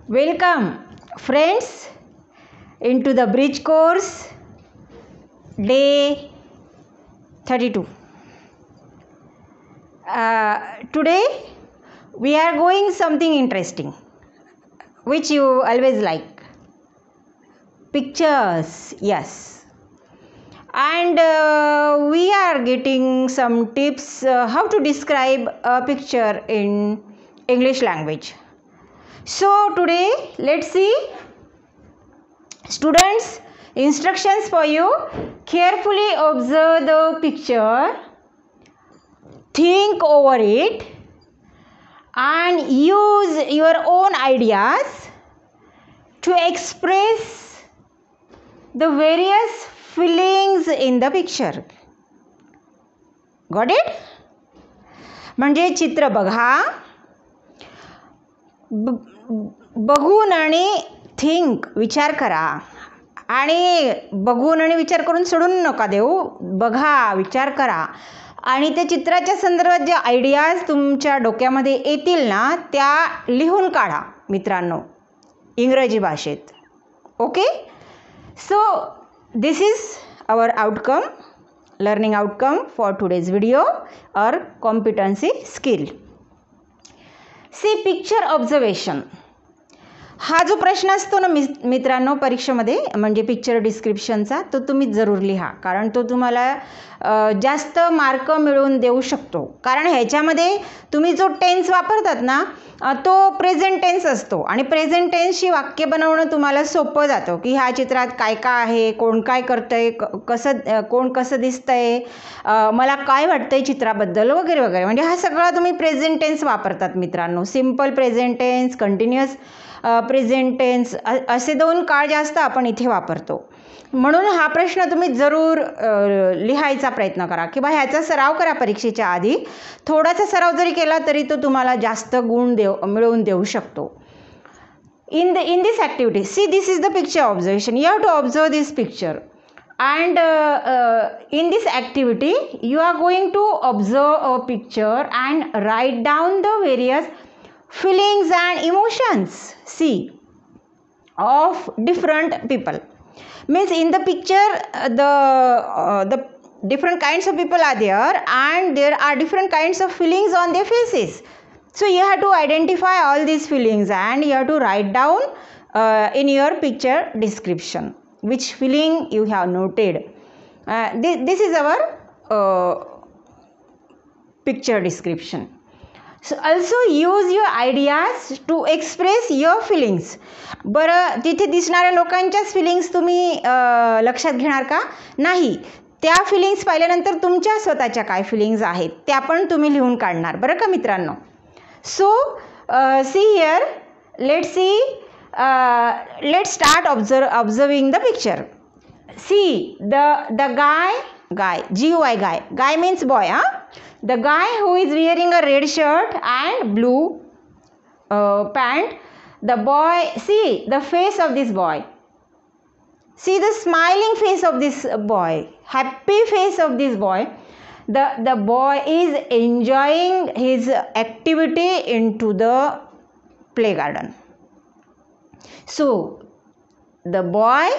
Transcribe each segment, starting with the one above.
Welcome, friends, into the bridge course, day 32. Today, we are going something interesting, which you always like. Pictures, yes. And we are getting some tips how to describe a picture in English language. So today, let's see students, instructions for you. Carefully observe the picture, think over it, and use your own ideas to express the various feelings in the picture. Got it? म्हणजे चित्र बघा, बघून आणि think विचार करा, आणि बघून आणि विचार करून सोडून नका देऊ. बघा, विचार करा, आणि त्या चित्राच्या संदर्भात ज्या आयडियाज तुमच्या डोक्यामध्ये येतील ना, त्या लिहून काढा मित्रांनो, इंग्रजी भाषेत. Okay. So this is our outcome, learning outcome for today's video और competency skill. See picture observation. हा जो प्रश्न असतो ना मित्रांनो परीक्षेमध्ये, म्हणजे पिक्चर डिस्क्रिप्शनचा, तो तुम्ही जरूर लिहा, कारण तो तुम्हाला जास्त मार्क मिळवून देऊ शकतो. कारण ह्याच्यामध्ये तुम्ही जो टेन्स वापरतात ना, तो प्रेझेंट टेन्स असतो, आणि प्रेझेंट टेन्सची वाक्य बनवणं तुम्हाला सोपं जातं, की ह्या चित्रात काय काय आहे, कोण काय करतंय, कोण कसं दिसतंय, मला काय वाटतंय चित्राबद्दल, वगैरे वगैरे. म्हणजे हा सगळा तुम्ही प्रेझेंट टेन्स वापरतात मित्रांनो. Simple present tense, continuous present tense, असे दोन काळ जास्त आपण इथे वापरतो. म्हणून हा प्रश्न तुम्ही जरूर लिहायचा प्रयत्न करा, किंवा ह्याचा सराव करा परीक्षेच्या आधी. थोडासा सराव जरी केला तरी तो तुम्हाला जास्त गुण मिळवून देऊ शकतो. in this activity, see, this is the picture observation. You have to observe this picture, and in this activity you are going to observe a picture and write down the various feelings and emotions, see, of different people. Means in the picture the different kinds of people are there, and there are different kinds of feelings on their faces. So you have to identify all these feelings, and you have to write down in your picture description which feeling you have noted. This is our picture description. So also use your ideas to express your feelings. बरं, तिथे दिसणाऱ्या लोकांच्याच feelings तुम्ही लक्षात घेणार का? नाही. त्या feelings पाहिल्यानंतर तुमच्या स्वतःच्या काय फिलिंग्स आहेत त्या पण तुम्ही लिहून काढणार, बरं का मित्रांनो. So see here, let start observing the picture. See the guy, G-U-I, guy means boy. The guy who is wearing a red shirt and blue pant. The boy, see the face of this boy. See the smiling face of this boy, happy face of this boy. The boy is enjoying his activity into the play garden. So the boy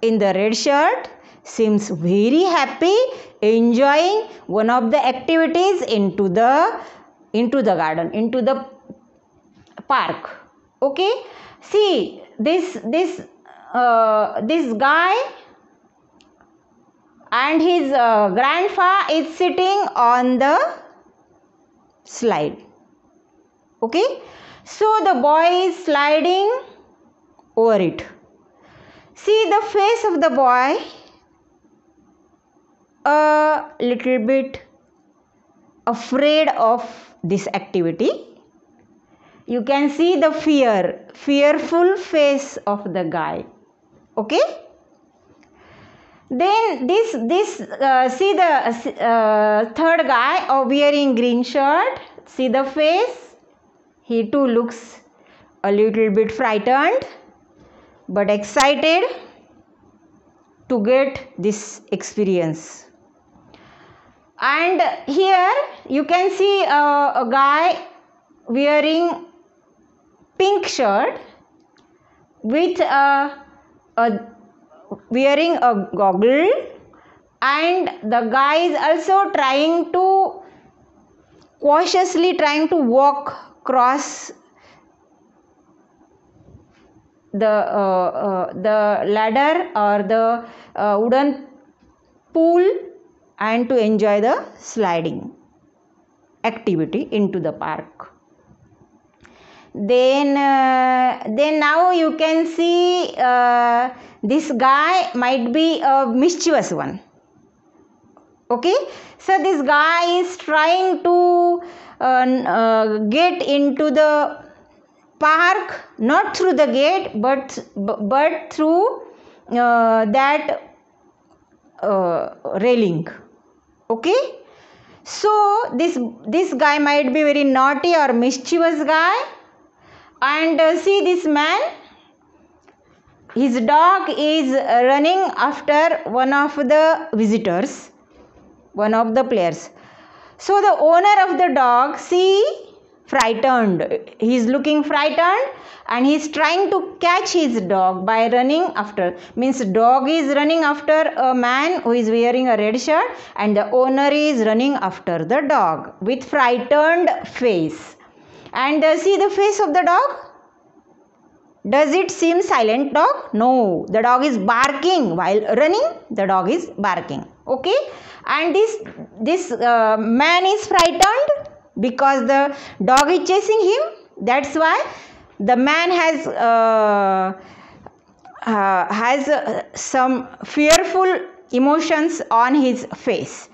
in the red shirt seems very happy, enjoying one of the activities into the garden, into the park. Okay. See, this guy and his grandpa is sitting on the slide. Okay. So the boy is sliding over it. See the face of the boy, a little bit afraid of this activity. You can see the fearful face of the guy. Okay. Then this see the third guy wearing green shirt. See the face. He too looks a little bit frightened but excited to get this experience. And here you can see a guy wearing pink shirt with wearing a goggle, and the guy is also cautiously trying to walk across the ladder or the wooden pool and to enjoy the sliding activity into the park. Then now you can see this guy might be a mischievous one. Okay, so this guy is trying to get into the park, not through the gate but through that railing. Okay, so this guy might be very naughty or mischievous guy. And see this man, his dog is running after one of the visitors, one of the players. So the owner of the dog frightened, he is looking frightened, and he is trying to catch his dog by running after. Means dog is running after a man who is wearing a red shirt, and the owner is running after the dog with frightened face. And see the face of the dog. Does it seem silent dog? No, the dog is barking while running. The dog is barking. Okay, and this man is frightened because the dog is chasing him. That's why the man has some fearful emotions on his face,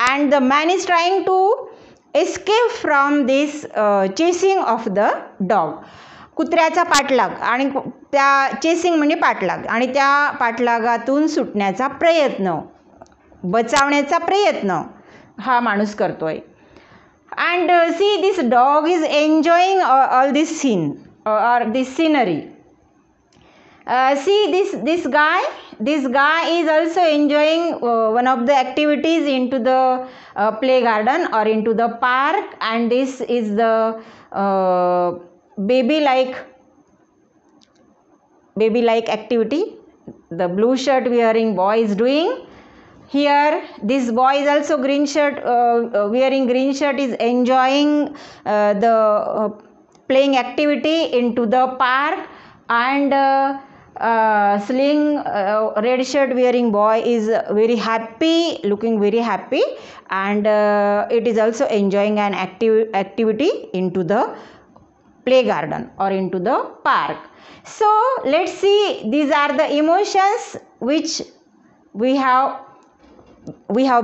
and the man is trying to escape from this chasing of the dog. कुत्र्याचा पाठलाग, आणि त्या chasing म्हणजे पाठलाग, आणि त्या पाठलागातून सुटण्याचा प्रयत्न, बचावण्याचा प्रयत्न हा माणूस करतोय. And see, this dog is enjoying all this scene or this scenery. See this guy is also enjoying one of the activities into the play garden or into the park, and this is the baby like activity the blue shirt wearing boy is doing. Here this boy is also wearing green shirt is enjoying the playing activity into the park, and red shirt wearing boy is very happy, looking very happy, and it is also enjoying an activity into the play garden or into the park. So let's see, these are the emotions which we have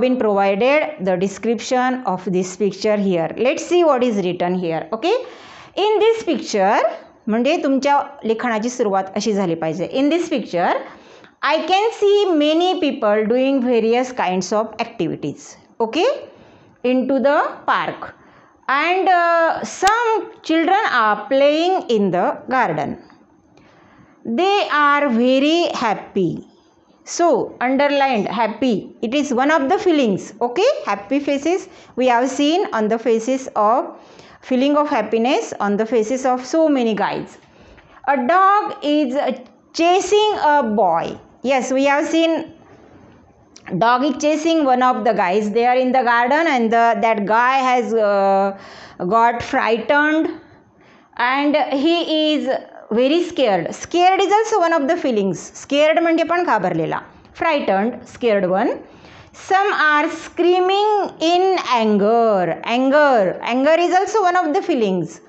been provided the description of this picture here. Let's see what is written here. Okay, in this picture, म्हणजे तुमच्या लिखाणाची सुरुवात अशी झाली पाहिजे. In this picture I can see many people doing various kinds of activities, okay, into the park, and some children are playing in the garden. They are very happy. So underlined happy, it is one of the feelings. Okay, happy faces we have seen on the faces of feeling of happiness on the faces of so many guys. A dog is chasing a boy. Yes, we have seen dog is chasing one of the guys. They are in the garden, and that guy has got frightened, and he is very scared. Scared is also one of the feelings. Scared म्हणजे पण घाबरलेला. Frightened, scared one. Some are screaming in anger. Anger is also one of the feelings.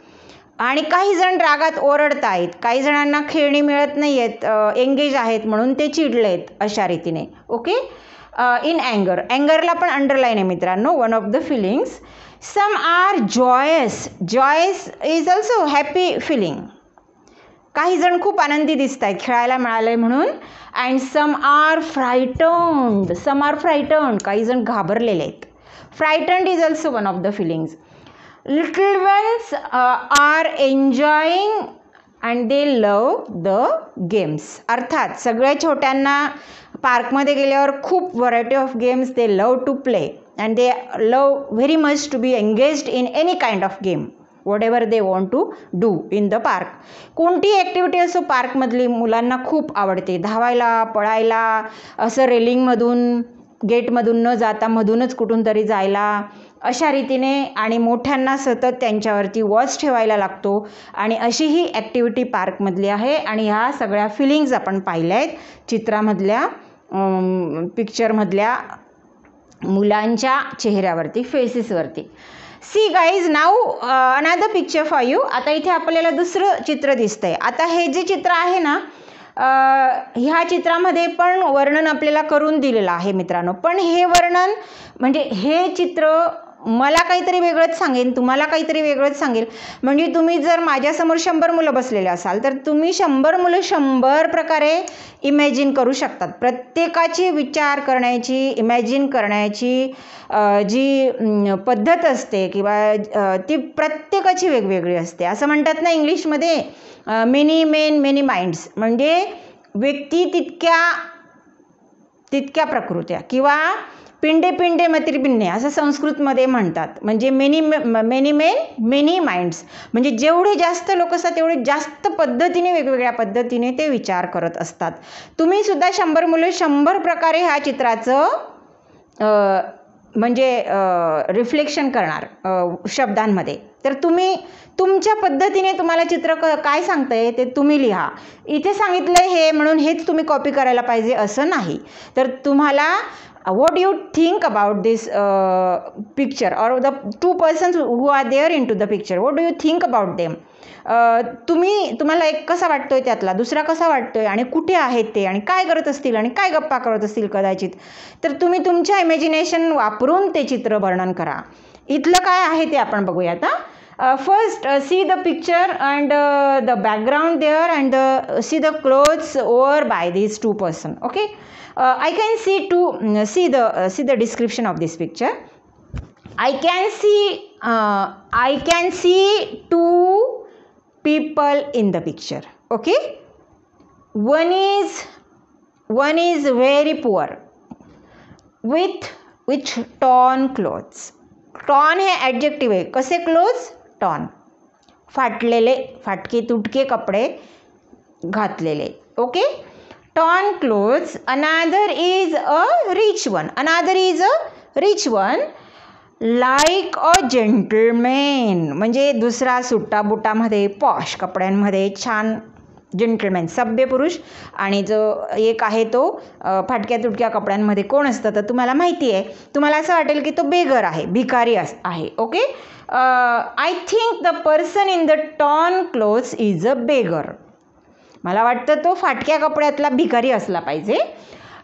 आणि काही जण रागात ओरडत आहेत, काही जणांना खेळणी मिळत नाही आहेत, एंगेज आहेत म्हणून ते चिडलेत अशा रीतीने. ओके, इन अँगर, अँगरला पण अंडरलाईन आहे मित्रांनो, one of the feelings. Some are joyous, joyous is also happy feeling. काही जण खूप आनंदी दिसत आहेत खेळायला मिळालंय म्हणून. अँड सम आर फ्रायटन्ड, काही जण घाबरलेले आहेत. Frightened is also one of the feelings. Little ones are enjoying and they love the games. अर्थात सगळ्या छोट्यांना पार्कमध्ये गेल्यावर खूप variety of games they love to play, and they love very much to be engaged in any kind of game. Whatever they want to do in the park. कोणती activity असो पार्कमधली मुलांना खूप आवडते. धावायला, पळायला, असं रेलिंगमधून गेटमधून न जाता मधूनच कुठून तरी जायला, अशा रीतीने. आणि मोठ्यांना सतत त्यांच्यावरती वॉच ठेवायला लागतो. आणि अशी ही ॲक्टिव्हिटी पार्कमधली आहे. आणि ह्या सगळ्या फिलिंग्ज आपण पाहिल्या आहेत चित्रामधल्या, पिक्चरमधल्या मुलांच्या चेहऱ्यावरती, फेसेसवरती. See guys, now another picture for you. आता इथे आपल्याला दुसरं चित्र दिसतंय. आता हे जे चित्र आहे ना, ह्या चित्रामध्ये पण वर्णन आपल्याला करून दिलेलं आहे मित्रांनो. पण हे वर्णन म्हणजे हे चित्र मला काहीतरी वेगळंच सांगेन, तुम्हाला काहीतरी वेगळंच सांगेल. म्हणजे तुम्ही जर माझ्यासमोर 100 मुलं बसलेले असाल तर तुम्ही 100 मुलं 100 प्रकारे इमॅजिन करू शकतात. प्रत्येकाची विचार करण्याची, इमॅजिन करण्याची जी पद्धत असते किंवा ती प्रत्येकाची वेगवेगळी असते. असं म्हणतात ना इंग्लिशमध्ये, मेनी मेन मेनी माइंड्स. म्हणजे व्यक्ती तितक्या प्रकृत्या, किंवा पिंडे पिंडे मतिर्पिंडे असं संस्कृतमध्ये म्हणतात. म्हणजे मेनी मेन मेनी माइंड्स. म्हणजे जेवढे जास्त लोक असतात तेवढे जास्त पद्धतीने, वेगवेगळ्या पद्धतीने ते विचार करत असतात. तुम्ही सुद्धा 100 मुलं 100 प्रकारे ह्या चित्राचं म्हणजे रिफ्लेक्शन करणार शब्दांमध्ये. तर तुम्ही तुमच्या पद्धतीने तुम्हाला चित्र काय सांगतंय ते तुम्ही लिहा. इथे सांगितलं हे म्हणून हेच तुम्ही कॉपी करायला पाहिजे असं नाही. तर तुम्हाला what do you think about this picture, or the two persons who are there into the picture, what do you think about them? तुम्हाला एक कसा वाटतोय त्यातला, दुसरा कसा वाटतोय, आणि कुठे आहेत ते, आणि काय करत असतील, आणि काय गप्पा करत असतील कदाचित. तर तुम्ही तुमच्या इमॅजिनेशन वापरून ते चित्र वर्णन करा. इथलं काय आहे ते आपण बघूया आता. First, see the picture and the background there, and see the clothes over by these two person. Okay, I can see the description of this picture. I can see two people in the picture. Okay, one is very poor with torn clothes. Torn हे adjective आहे. कसे clothes? Torn, फाटलेले, फाटके तुटके कपडे घातलेले. Okay, torn clothes. Another is a rich one like a gentleman. म्हणजे दुसरा सुट्टा बुटामध्ये, पॉश कपड्यांमध्ये, छान जेंटलमॅन, सभ्य पुरुष. आणि जो एक आहे तो फाटक्या तुटक्या कपड्यांमध्ये कोण असतं तर तुम्हाला माहिती आहे. तुम्हाला असं वाटेल की तो बेगर आहे, भिकारी आहे. Okay, I think the person in the torn clothes is a beggar. मला वाटतं तो फाटक्या कपड्यातला भिकारी असला पाहिजे.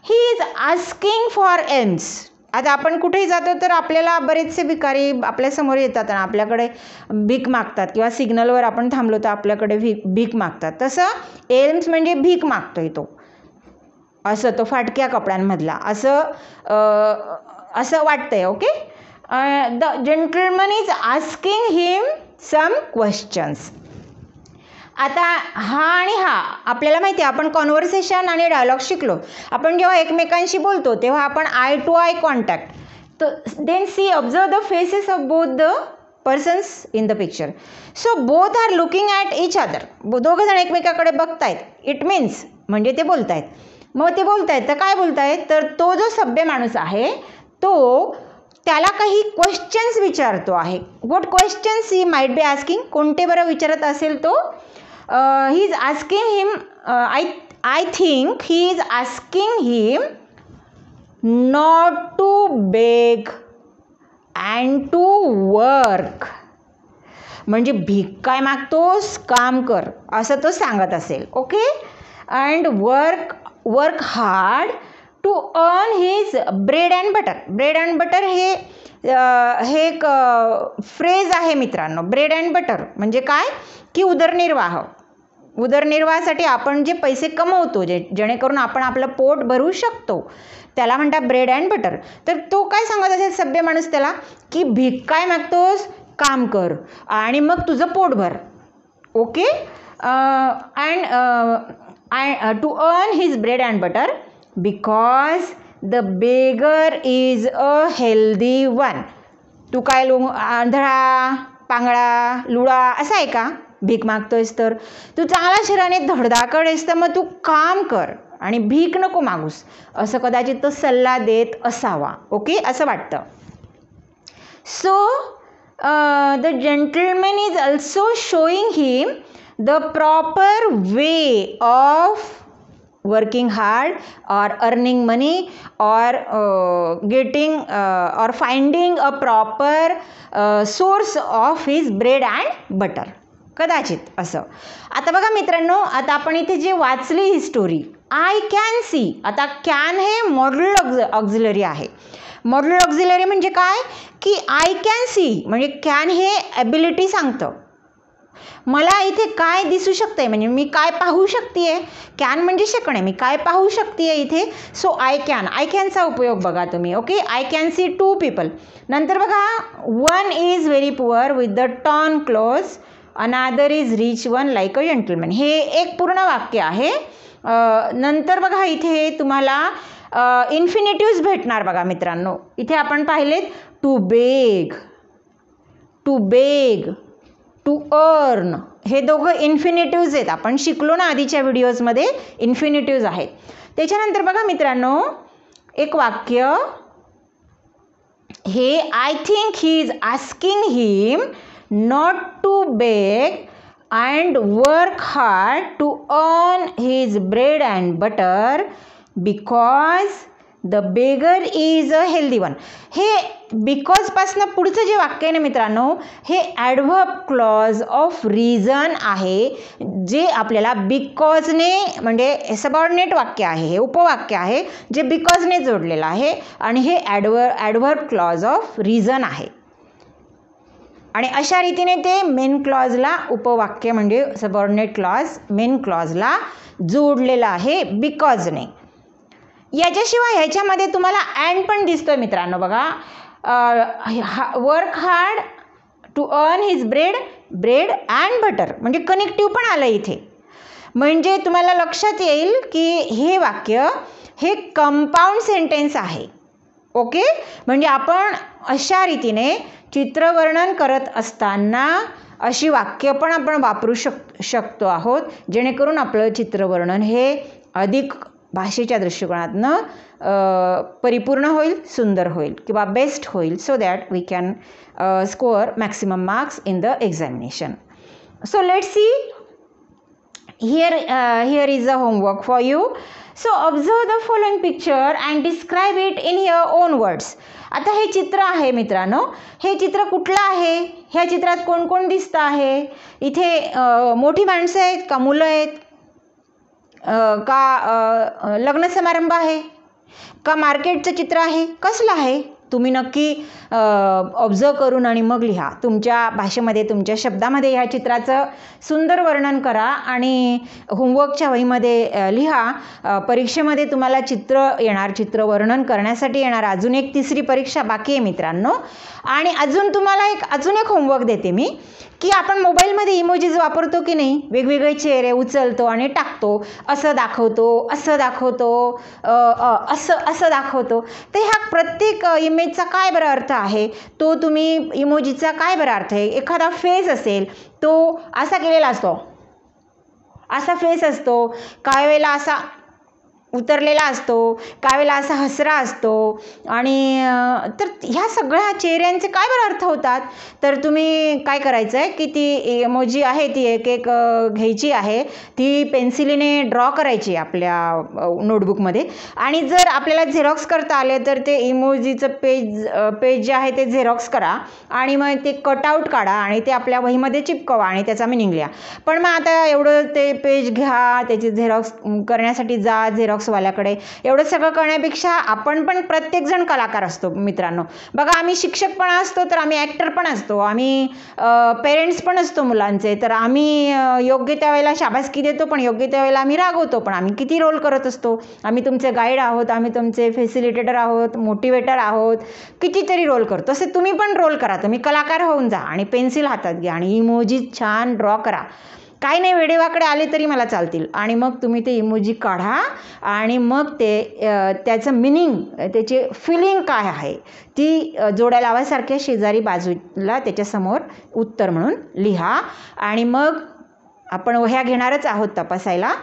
ही इज आस्किंग फॉर एल्म्स. आता आपण कुठेही जातो तर आपल्याला बरेचसे भिकारी आपल्यासमोर येतात आणि आपल्याकडे भीक मागतात, किंवा सिग्नलवर आपण थांबलो तर आपल्याकडे भीक मागतात. तसं एल्म्स म्हणजे भीक मागतोय तो, असं तो फाटक्या कपड्यांमधला, असं वाटतंय. Okay, the gentleman is asking him some questions. आता हा आणि हा आपल्याला माहिती आहे, आपण कॉन्व्हर्सेशन आणि डायलॉग शिकलो. आपण जेव्हा एकमेकांशी बोलतो तेव्हा आपण आय टू आय कॉन्टॅक्ट. तर then see observe the faces of both the persons in the picture. So both are looking at each other. दोघं जण एकमेकाकडे बघतायत. इट मीन्स म्हणजे ते बोलतायत. मग ते बोलतायत तर काय बोलतायत, तर तो जो सभ्य माणूस आहे तो त्याला काही क्वेश्चन्स विचारतो आहे. What questions he might be asking. कोणते बरं विचारत असेल तो? he is asking him, I think he is asking him not to beg and to work. म्हणजे भीक काय मागतोस, काम कर, असं तो सांगत असेल. Okay, and work hard to earn his bread and butter. Bread and butter हे एक फ्रेज आहे मित्रांनो. ब्रेड अँड बटर म्हणजे काय की उदरनिर्वाहासाठी आपण जे पैसे कमवतो, जेणेकरून आपण आपलं पोट भरू शकतो, त्याला म्हणतात ब्रेड अँड बटर. तर तो काय सांगत असेल सभ्य माणूस त्याला, की भीक काय मागतोस, काम कर आणि मग तुझं पोट भर. Okay, and to earn his bread and butter because the beggar is a healthy one. तू काय आंधळा, पांगळा लुळा असा आहे का? भीक मागतोयस तर तू चांगला शरीराने धडधाकड आहेस तर मग तू काम कर आणि भीक नको मागूस, असं कदाचित तो सल्ला देत असावा. ओके, असं वाटतं. So the gentleman is also showing him the proper way of working hard or earning money or getting or finding a proper source of his bread and butter. कदाचित असं. आता बघा मित्रांनो, आता आपण इथे जे वाचली ही स्टोरी, आय कॅन सी. आता कॅन हे मॉड्यूलर ऑक्झिलरी आहे. मॉड्यूलर ऑक्झिलरी म्हणजे काय की आय कॅन सी म्हणजे कॅन हे ॲबिलिटी सांगतं. मला इथे काय दिसू शकते, म्हणजे मी काय पाहू शकते. कॅन म्हणजे शकणे, मी काय पाहू शकते इथे. सो आय कॅनचा उपयोग बघा तुम्ही. Okay, I can see 2 people. नंतर बघा, one is very poor with the torn clothes, another is rich one like a gentleman. हे एक पूर्ण वाक्य आहे. नंतर बघा इथे तुम्हाला इन्फिनिटिव्ज भेटणार बघा मित्रांनो. इथे आपण पाहिलेत to beg, to beg, to earn, हे दोघं इन्फिनिटिव्ज आहेत. आपण शिकलो ना आधीच्या व्हिडिओजमध्ये, इन्फिनिटिव्ज आहेत. त्याच्यानंतर बघा मित्रांनो, एक वाक्य हे I think he is asking him not to beg and work hard to earn his bread and butter because the beggar is a healthy one. हे बिकॉजपासनं पुढचं जे वाक्य आहे ना मित्रांनो, हे ॲडव्हर्ब क्लॉज ऑफ रिझन आहे, जे आपल्याला बिकॉजने म्हणजे सबऑर्डिनेट वाक्य आहे, हे उपवाक्य आहे जे बिकॉजने जोडलेलं आहे आणि हे ॲडव्हर्ब क्लॉज ऑफ रिझन आहे. आणि अशा रीतीने ते मेन क्लॉजला उपवाक्य म्हणजे सबऑर्डिनेट क्लॉज मेन क्लॉजला जोडलेलं आहे बिकॉजने. याच्याशिवाय ह्याच्यामध्ये तुम्हाला अँड पण दिसतोय मित्रांनो बघा. Work hard to earn his bread and butter म्हणजे कनेक्टिव्ह पण आलं इथे. म्हणजे तुम्हाला लक्षात येईल की हे वाक्य हे कंपाऊंड सेंटेन्स आहे. ओके, म्हणजे आपण अशा रीतीने चित्रवर्णन करत असताना अशी वाक्य पण आपण वापरू शकतो आहोत, जेणेकरून आपलं चित्रवर्णन हे अधिक भाषेच्या दृष्टिकोनातनं परिपूर्ण होईल, सुंदर होईल किंवा बेस्ट होईल, so that we can score maximum marks in the examination. So let's see here is a homework for you. So observe the following picture and describe it in your own words. आता हे चित्र आहे मित्रांनो, हे चित्र कुठलं आहे? ह्या चित्रात कोण कोण दिसतं आहे? इथे मोठी माणसं आहेत का मुलं आहेत का लग्न समारंभ आहे का मार्केटचं चित्र आहे? कसलं आहे? तुम्ही नक्की ऑब्झर्व करून आणि मग लिहा. तुमच्या भाषेमध्ये तुमच्या शब्दामध्ये ह्या चित्राचं सुंदर वर्णन करा आणि होमवर्कच्या वहीमध्ये लिहा. परीक्षेमध्ये तुम्हाला चित्र येणार, चित्र वर्णन करण्यासाठी येणार. अजून एक तिसरी परीक्षा बाकी आहे मित्रांनो. आणि अजून एक होमवर्क देते मी की आपण मोबाईलमध्ये इमोजीज वापरतो की नाही, वेगवेगळे चेहरे उचलतो आणि टाकतो, असं दाखवतो, असं दाखवतो, असं दाखवतो. तर ह्या प्रत्येक इमेजचा काय बरं अर्थ आहे, तो तुम्ही इमोजीचा काय बरं अर्थ आहे. एखादा फेस असेल तो असा केलेला असतो, असा फेस असतो, काही वेळेला असा उतरलेला असतो, काही वेळेला असा हसरा असतो. आणि तर ह्या सगळ्या चेहऱ्यांचे काय बरं अर्थ होतात. तर तुम्ही काय करायचं आहे की ती इमोजी आहे ती एक घ्यायची आहे, ती पेन्सिलीने ड्रॉ करायची आपल्या नोटबुकमध्ये. आणि जर आपल्याला झेरॉक्स करता आले तर ते इमोजीचं पेज जे आहे ते झेरॉक्स करा आणि मग ते कटआउट काढा आणि ते आपल्या वहीमध्ये चिपकवा आणि त्याचा मिनिंग लिहा. पण मग आता एवढं ते पेज घ्या, त्याची झेरॉक्स करण्यासाठी जा झेरॉक्सवाल्याकडे, एवढं सगळं करण्यापेक्षा आपण पण प्रत्येकजण कलाकार असतो मित्रांनो. बघा, आम्ही शिक्षक पण असतो, तर आम्ही ॲक्टर पण असतो, आम्ही पेरेंट्स पण असतो मुलांचे, तर आम्ही योग्य त्यावेळेला शाबासकी देतो पण योग्य त्यावेळेला आम्ही रागवतो. पण आम्ही किती रोल करत असतो. आम्ही तुमचे गाईड आहोत, आम्ही तुमचे फॅसिलिटेटर आहोत, मोटिवेटर आहोत, कितीतरी रोल करतो. असे तुम्ही पण रोल करा, तुम्ही कलाकार होऊन जा आणि पेन्सिल हातात घ्या आणि इमोजी छान ड्रॉ करा. काही नाही, वेडेवाकडे आले तरी मला चालतील. आणि मग तुम्ही ते इमोजी काढा आणि मग ते त्याचं मिनिंग, त्याची फिलिंग काय आहे ती जोड्या लावासारख्या शेजारी बाजूला त्याच्यासमोर उत्तर म्हणून लिहा. आणि मग आपण वह्या घेणारच आहोत तपासायला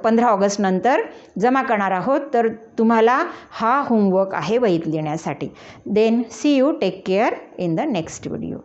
15 ऑगस्ट नंतर जमा करणार आहोत. तर तुम्हाला हा होमवर्क आहे वहीत लिहिण्यासाठी. Then see you, take care in the next video.